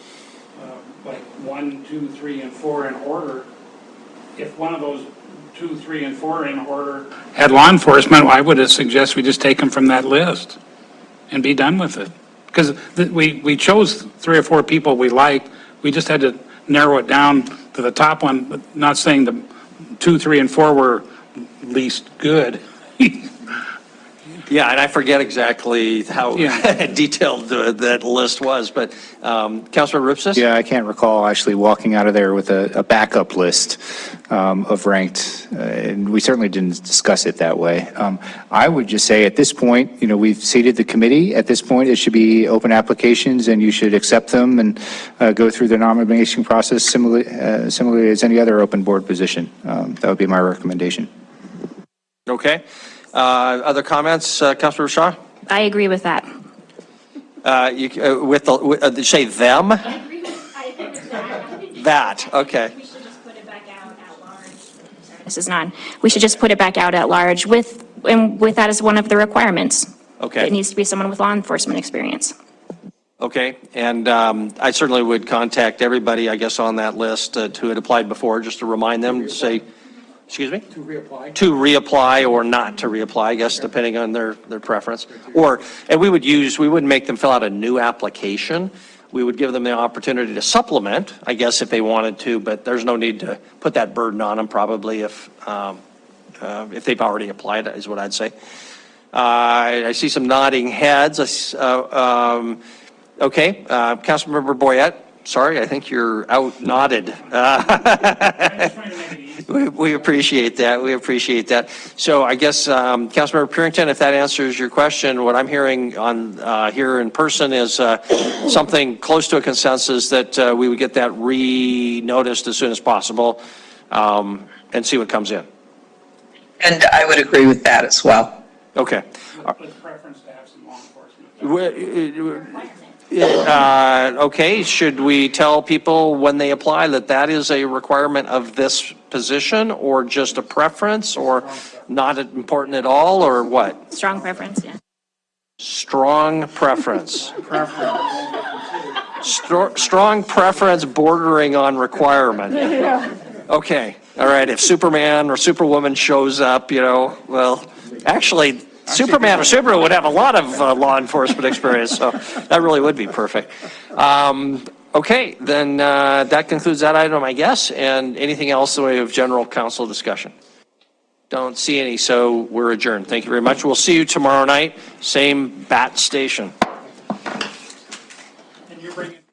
like 1, 2, 3, and 4 in order. If one of those 2, 3, and 4 in order had law enforcement, I would suggest we just take them from that list and be done with it. Because we chose 3 or 4 people we liked. We just had to narrow it down to the top one, but not saying the 2, 3, and 4 were least good. Yeah, and I forget exactly how detailed that list was, but Councilor Ripsis? Yeah, I can't recall actually walking out of there with a backup list of ranked, and we certainly didn't discuss it that way. I would just say at this point, we've seated the committee. At this point, it should be open applications, and you should accept them and go through the nomination process similarly as any other open board position. That would be my recommendation. Okay. Other comments, Councilor Shaw? I agree with that. Say them? I agree with that. That, okay. We should just put it back out at large. Sorry, this is non. We should just put it back out at large with that as one of the requirements. Okay. It needs to be someone with law enforcement experience. Okay, and I certainly would contact everybody, I guess, on that list who had applied before, just to remind them to say, excuse me? To reapply. To reapply or not to reapply, I guess, depending on their preference. And we wouldn't make them fill out a new application. We would give them the opportunity to supplement, I guess, if they wanted to, but there's no need to put that burden on them probably if they've already applied, is what I'd say. I see some nodding heads. Okay, Councilmember Boyette, sorry, I think you're out nodded. We appreciate that. We appreciate that. So I guess, Councilmember Purington, if that answers your question, what I'm hearing on here in person is something close to a consensus that we would get that re-noticed as soon as possible and see what comes in. And I would agree with that as well. Okay. With preference to have some law enforcement. Okay, should we tell people when they apply that is a requirement of this position, or just a preference, or not important at all, or what? Strong preference, yeah. Strong preference. Strong preference bordering on requirement. Okay, all right, if Superman or Superwoman shows up, well, actually, Superman or Superman would have a lot of law enforcement experience, so that really would be perfect. Okay, then that concludes that item, I guess, and anything else in the way of general council discussion? Don't see any, so we're adjourned. Thank you very much. We'll see you tomorrow night, same bat station. And you bring it.